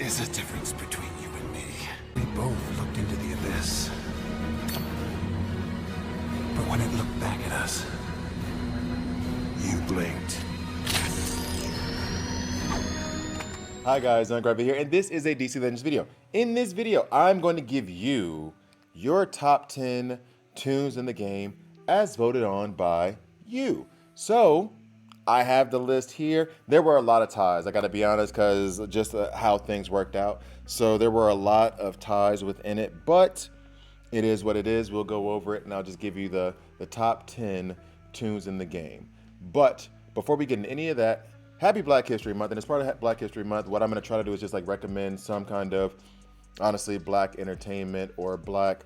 is a difference between you and me. We both looked into the abyss. But when it looked back at us, you blinked. Hi guys, I'm Gravity here, and this is a DC Legends video. In this video, I'm going to give you your top 10 tunes in the game as voted on by you. So, I have the list here. There were a lot of ties, I gotta be honest, because just how things worked out. So there were a lot of ties within it, but it is what it is. We'll go over it, and I'll just give you the top 10 tunes in the game. But before we get into any of that, happy Black History Month, and as part of Black History Month, what I'm going to try to do is just like recommend some kind of, honestly, Black entertainment or Black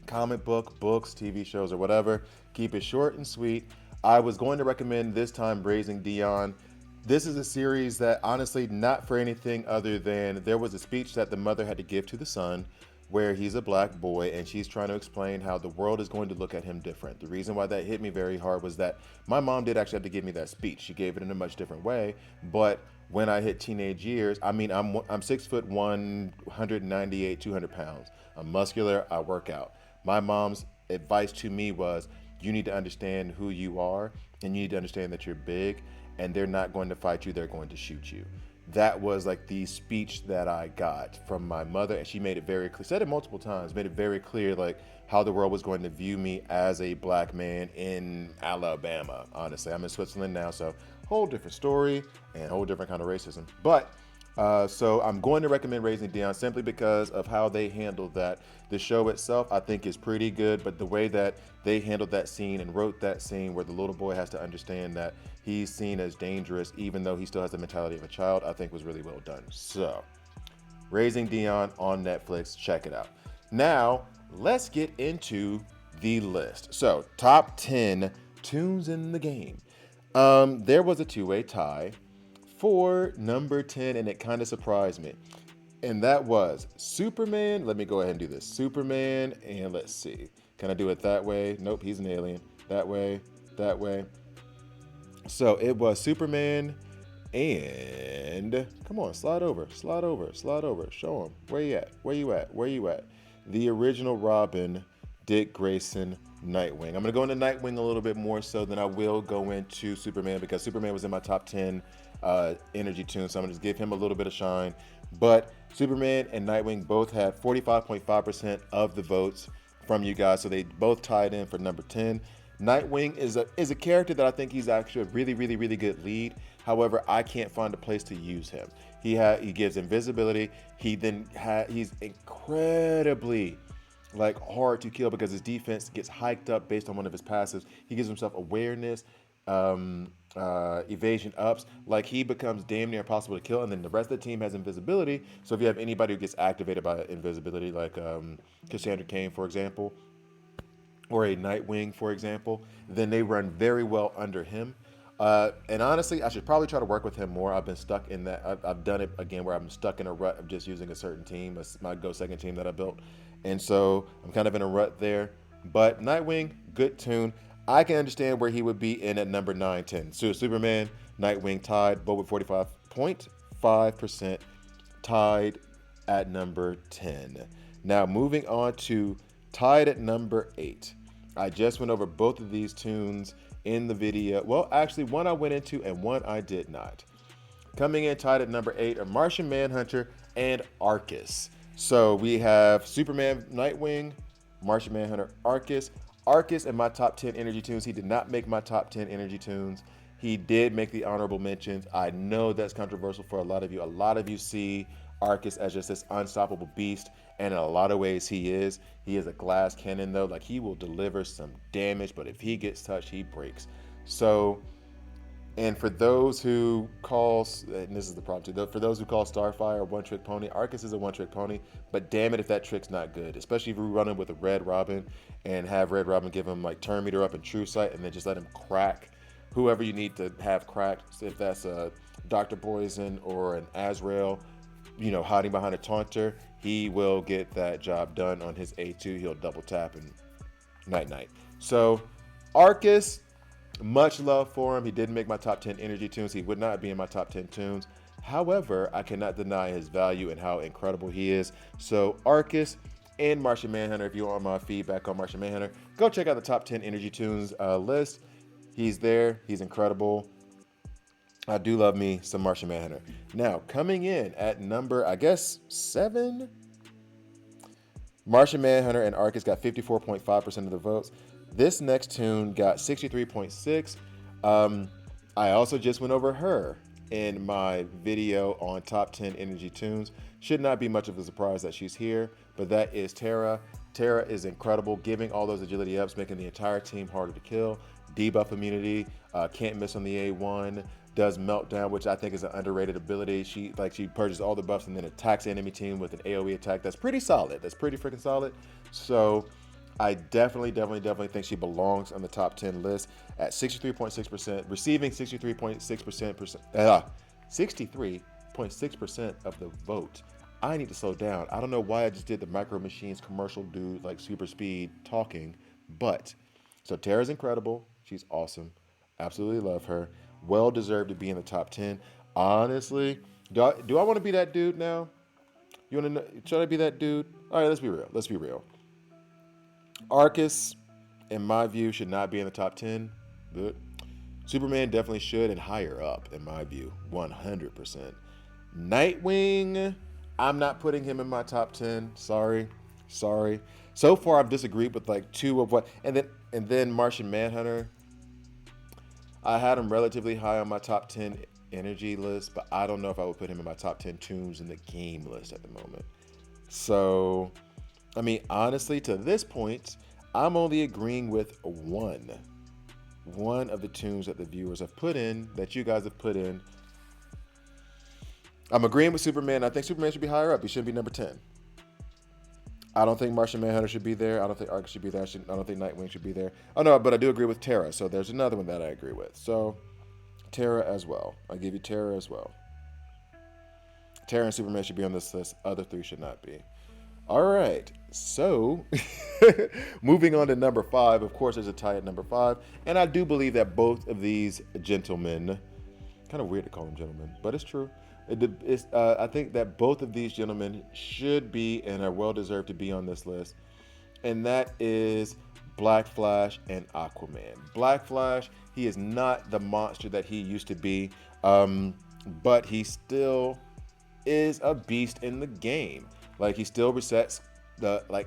comic books, TV shows, or whatever. Keep it short and sweet. I was going to recommend this time Raising Dion. This is a series that, honestly, not for anything other than there was a speech that the mother had to give to the son where he's a black boy and she's trying to explain how the world is going to look at him different. The reason why that hit me very hard was that my mom did actually have to give me that speech. She gave it in a much different way, but when I hit teenage years, I mean, I'm 6'1", 198, 200 pounds. I'm muscular, I work out. My mom's advice to me was, you need to understand who you are and you need to understand that you're big and they're not going to fight you, they're going to shoot you. That was like the speech that I got from my mother, and she made it very clear, said it multiple times, made it very clear like how the world was going to view me as a black man in Alabama. Honestly, I'm in Switzerland now, so whole different story and whole different kind of racism. But so I'm going to recommend Raising Dion simply because of how they handled that. The show itself, I think, is pretty good, but the way that they handled that scene and wrote that scene where the little boy has to understand that he's seen as dangerous, even though he still has the mentality of a child, I think was really well done. So, Raising Dion on Netflix, check it out. Now, let's get into the list. So, top 10 tunes in the game. There was a two-way tie for number 10, and it kind of surprised me. And that was Superman. Let me go ahead and do this. Superman, and let's see. Can I do it that way? Nope, he's an alien. That way, that way. So it was Superman and, come on, slide over. Show him. Where you at? Where you at? The original Robin, Dick Grayson, Nightwing. I'm going to go into Nightwing a little bit more so than I will go into Superman, because Superman was in my top 10 energy tunes, so I'm going to just give him a little bit of shine. But Superman and Nightwing both had 45.5% of the votes from you guys, so they both tied in for number 10. Nightwing is a character that I think he's actually a really good lead. However, I can't find a place to use him. He gives invisibility. He's incredibly hard to kill because his defense gets hiked up based on one of his passives. He gives himself awareness, evasion ups. Like, he becomes damn near impossible to kill, and then the rest of the team has invisibility. So if you have anybody who gets activated by invisibility, like Cassandra Cain, for example, or a Nightwing, for example, then they run very well under him. And honestly, I should probably try to work with him more. I've been stuck in that. I've done it again where I'm stuck in a rut of just using a certain team, my Go Second team that I built. And so I'm kind of in a rut there. But Nightwing, good tune. I can understand where he would be in at number 9, 10. So Superman, Nightwing tied, both with 45.5%, tied at number 10. Now moving on to tied at number 8. I just went over both of these tunes in the video. Well, actually, one I went into and one I did not. Coming in tied at number 8 are Martian Manhunter and Arcus. So we have Superman, Nightwing, Martian Manhunter, Arcus. Arcus in my top 10 energy tunes. He did not make my top 10 energy tunes. He did make the honorable mentions. I know that's controversial for a lot of you. A lot of you see Arcus as just this unstoppable beast, and in a lot of ways he is. He is a glass cannon though. Like, he will deliver some damage, but if he gets touched, he breaks. So, and for those who call, and this is the problem too, for those who call Starfire a one-trick pony, Arcus is a one-trick pony, but damn it if that trick's not good, especially if you're running with a Red Robin and have Red Robin give him like turn meter up and true sight, and then just let him crack whoever you need to have cracked. If that's a Dr. Poison or an Azrael, you know, hiding behind a taunter, he will get that job done on his A2. He'll double tap and night. So Arcus, much love for him. He didn't make my top 10 energy tunes. He would not be in my top 10 tunes. However, I cannot deny his value and how incredible he is. So Arcus and Martian Manhunter, if you want my feedback on Martian Manhunter, go check out the top 10 Energy Tunes list. He's there. He's incredible. I do love me some Martian Manhunter. Now, coming in at number, I guess, 7, Martian Manhunter and Arcus got 54.5% of the votes. This next tune got 63.6. I also just went over her in my video on top 10 energy tunes. Should not be much of a surprise that she's here, but that is Terra. Terra is incredible, giving all those agility ups, making the entire team harder to kill. Debuff immunity, can't miss on the A1, does meltdown, which I think is an underrated ability. She purges all the buffs and then attacks the enemy team with an AoE attack. That's pretty solid. That's pretty freaking solid. So I definitely think she belongs on the top 10 list at 63.6%, receiving 63.6% of the vote. I need to slow down. I don't know why I just did the Micro Machines commercial dude, like super speed talking, but so Terra's incredible. She's awesome. Absolutely love her. Well deserved to be in the top 10. Honestly, do I want to be that dude now? You want to know? Should I be that dude? All right, let's be real. Let's be real. Arcus, in my view, should not be in the top 10. But Superman definitely should, and higher up, in my view, 100%. Nightwing, I'm not putting him in my top 10. Sorry. So far, I've disagreed with like 2 of what, and then Martian Manhunter. I had him relatively high on my top 10 energy list, but I don't know if I would put him in my top 10 tunes in the game list at the moment. So, I mean, honestly, to this point, I'm only agreeing with one of the tunes that the viewers have put in, that you guys have put in. I'm agreeing with Superman. I think Superman should be higher up. He shouldn't be number 10. I don't think Martian Manhunter should be there. I don't think Arcus should be there. I don't think Nightwing should be there. Oh, no, but I do agree with Terra. So there's another one that I agree with. So Terra as well. I give you Terra as well. Terra and Superman should be on this list. Other 3 should not be. All right. So moving on to number 5. Of course, there's a tie at number 5. And I do believe that both of these gentlemen, kind of weird to call them gentlemen, but it's true. I think that both of these gentlemen should be and are well deserved to be on this list, and that is Black Flash and Aquaman. Black Flash, he is not the monster that he used to be, but he still is a beast in the game. Like, he still resets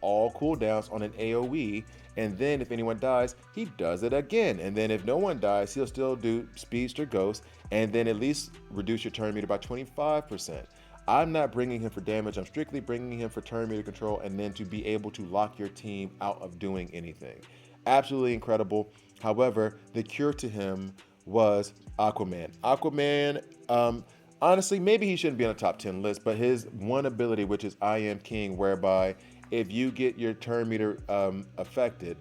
all cooldowns on an AoE, and then if anyone dies, he does it again. And then if no one dies, he'll still do Speedster Ghost, and then at least reduce your turn meter by 25%. I'm not bringing him for damage. I'm strictly bringing him for turn meter control, and then to be able to lock your team out of doing anything. Absolutely incredible. However, the cure to him was Aquaman. Aquaman, honestly, maybe he shouldn't be on the top 10 list, but his one ability, which is I Am King, whereby if you get your turn meter affected,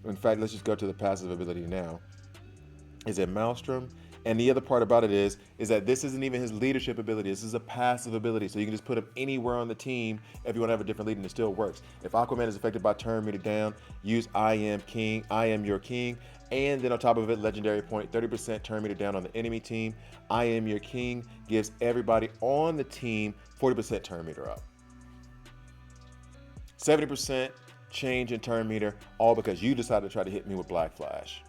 in fact, let's just go to the passive ability now. Is it Maelstrom? And the other part about it is that this isn't even his leadership ability. This is a passive ability. So you can just put him anywhere on the team if you want to have a different lead, and it still works. If Aquaman is affected by turn meter down, use I Am King, I Am Your King. And then on top of it, legendary point, 30% turn meter down on the enemy team. I Am Your King gives everybody on the team 40% turn meter up. 70% change in turn meter, all because you decided to try to hit me with Black Flash.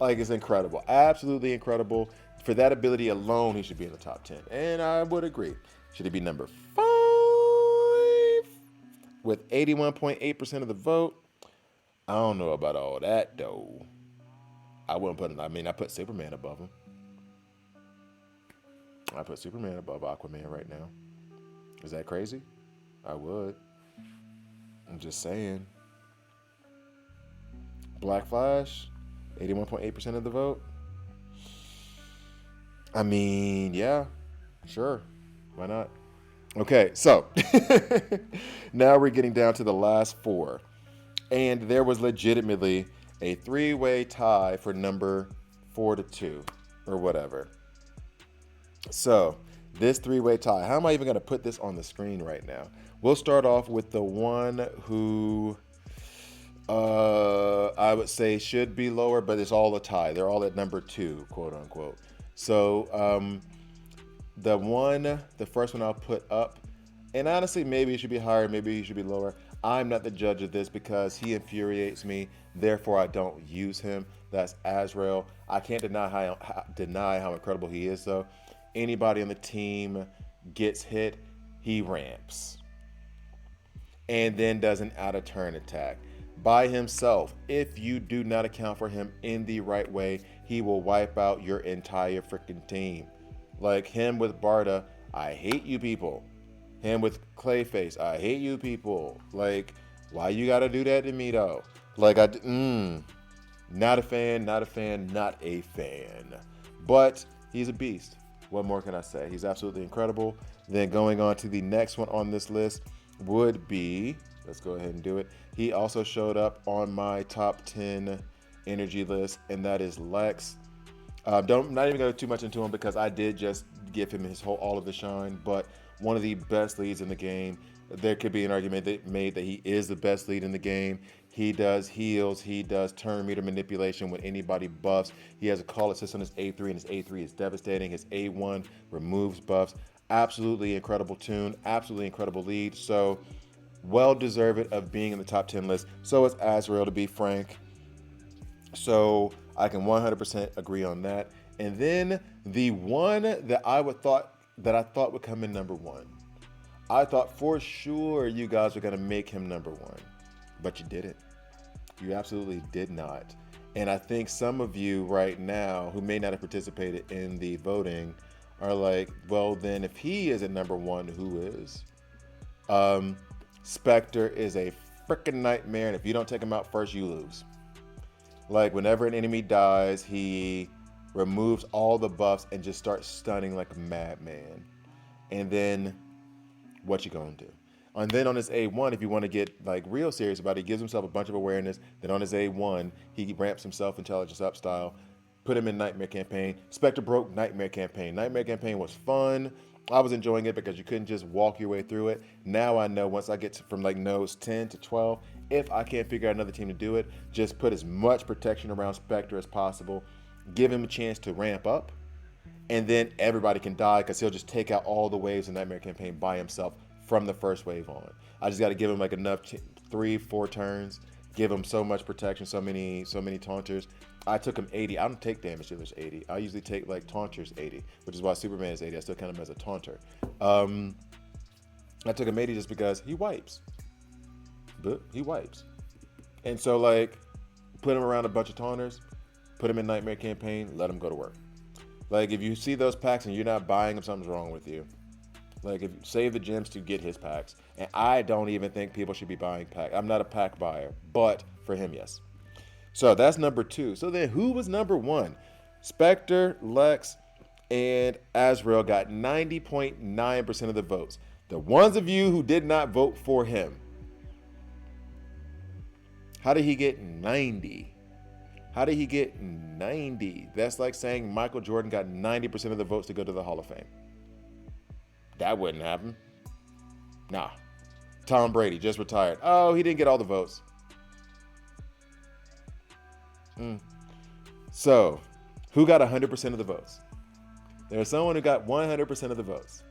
Like, it's incredible. Absolutely incredible. For that ability alone, he should be in the top 10. And I would agree. Should he be number 5? With 81.8% of the vote. I don't know about all that, though. I wouldn't put him. I mean, I put Superman above him. I put Superman above Aquaman right now. Is that crazy? I would. I'm just saying. Black Flash, 81.8% of the vote. I mean, yeah, sure. Why not? Okay, so now we're getting down to the last 4. And there was legitimately a 3-way tie for number 4-2 or whatever. So this 3-way tie, how am I even going to put this on the screen right now? We'll start off with the one who I would say should be lower, but it's all a tie. They're all at number 2, quote unquote. So the first one I'll put up, and honestly, maybe it should be higher, maybe it should be lower. I'm not the judge of this because he infuriates me, therefore I don't use him. That's Azrael. I can't deny how incredible he is, though. Anybody on the team gets hit, he ramps. And then does an out-of-turn attack. By himself, if you do not account for him in the right way, he will wipe out your entire freaking team. Like him with Bardo, I hate you people. Him with Clayface, I hate you people. Like, why you gotta do that to me though? Like, not a fan, not a fan, not a fan. But he's a beast. What more can I say? He's absolutely incredible. Then going on to the next one on this list would be, let's go ahead and do it. He also showed up on my top 10 energy list, and that is Lex. Not even gonna go too much into him because I did just give him all of the shine, but one of the best leads in the game. There could be an argument made that he is the best lead in the game. He does heals, he does turn meter manipulation when anybody buffs. He has a call assist on his A3, and his A3 is devastating. His A1 removes buffs. Absolutely incredible toon, absolutely incredible lead. So well deserved of being in the top 10 list. So is Azrael, to be frank. So I can 100% agree on that. And then the one that I thought would come in number one. I thought for sure you guys were gonna make him number one, but you didn't. You absolutely did not. And I think some of you right now who may not have participated in the voting are like, well, then if he is at number one, who is? Spectre is a freaking nightmare, and if you don't take him out first, you lose. Like, whenever an enemy dies, he removes all the buffs and just starts stunning like a madman. And then what you gonna do? And then on his A1, if you want to get like real serious about it, he gives himself a bunch of awareness. Then on his A1, he ramps himself intelligence up style. Put him in Nightmare Campaign. Spectre broke Nightmare Campaign. Nightmare Campaign was fun. I was enjoying it because you couldn't just walk your way through it. Now I know once I get from like nodes 10 to 12, if I can't figure out another team to do it, just put as much protection around Spectre as possible. Give him a chance to ramp up. And then everybody can die because he'll just take out all the waves in Nightmare Campaign by himself from the first wave on. I just got to give him like enough 3-4 turns, give him so much protection, so many taunters. I took him 80. I don't take damage dealers 80. I usually take like taunters 80, which is why Superman is 80. I still count him as a taunter. I took him 80 just because he wipes. But he wipes. And so like, put him around a bunch of taunters, put him in Nightmare Campaign, let him go to work. Like, if you see those packs and you're not buying them, something's wrong with you. Like, if you save the gems to get his packs. And I don't even think people should be buying packs. I'm not a pack buyer, but for him, yes. So that's number two. So then who was number one? Spectre, Lex, and Azrael got 90.9% of the votes. The ones of you who did not vote for him, how did he get 90? How did he get 90? That's like saying Michael Jordan got 90% of the votes to go to the Hall of Fame. That wouldn't happen. Nah. Tom Brady just retired. Oh, he didn't get all the votes. So, who got 100% of the votes? There's someone who got 100% of the votes.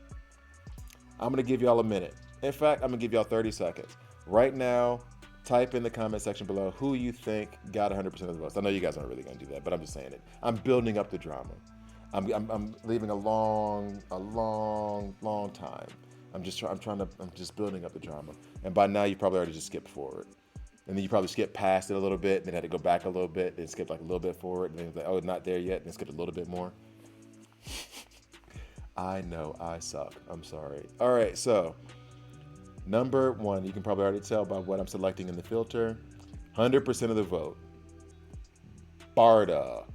I'm going to give y'all a minute. In fact, I'm going to give y'all 30 seconds. Right now, type in the comment section below who you think got 100% of the votes. I know you guys aren't really going to do that, but I'm just saying it. I'm building up the drama. I'm leaving a long time. I'm just building up the drama. And by now, you probably already just skipped forward. And then you probably skipped past it a little bit, then had to go back a little bit, then skip like a little bit forward, and then like, oh, not there yet, then skip a little bit more. I know, I suck. I'm sorry. All right, so number one, you can probably already tell by what I'm selecting in the filter. 100% of the vote. Bardo.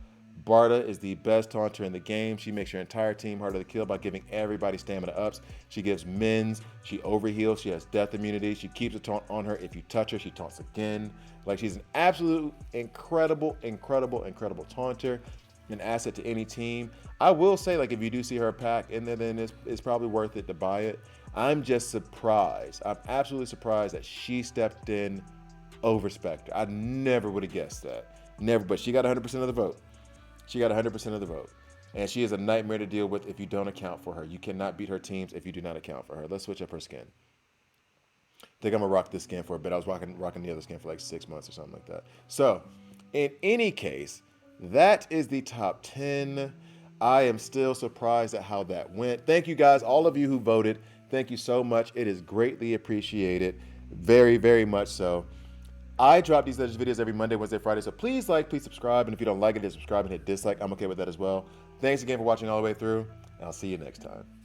Bardo is the best taunter in the game. She makes your entire team harder to kill by giving everybody stamina ups. She gives mins. She overheals. She has death immunity. She keeps a taunt on her. If you touch her, she taunts again. Like, she's an absolute incredible taunter. An asset to any team. I will say, like, if you do see her pack in there, then it's probably worth it to buy it. I'm just surprised. I'm absolutely surprised that she stepped in over Spectre. I never would have guessed that. Never, but she got 100% of the vote. She got 100% of the vote. And she is a nightmare to deal with if you don't account for her. You cannot beat her teams if you do not account for her. Let's switch up her skin. I think I'm going to rock this skin for a bit. I was rocking the other skin for like 6 months or something like that. So, in any case, that is the top 10. I am still surprised at how that went. Thank you guys, all of you who voted. Thank you so much. It is greatly appreciated. Very, very much so. I drop these Legends videos every Monday, Wednesday, Friday, so please like, please subscribe, and if you don't like it, hit subscribe and hit dislike. I'm okay with that as well. Thanks again for watching all the way through, and I'll see you next time.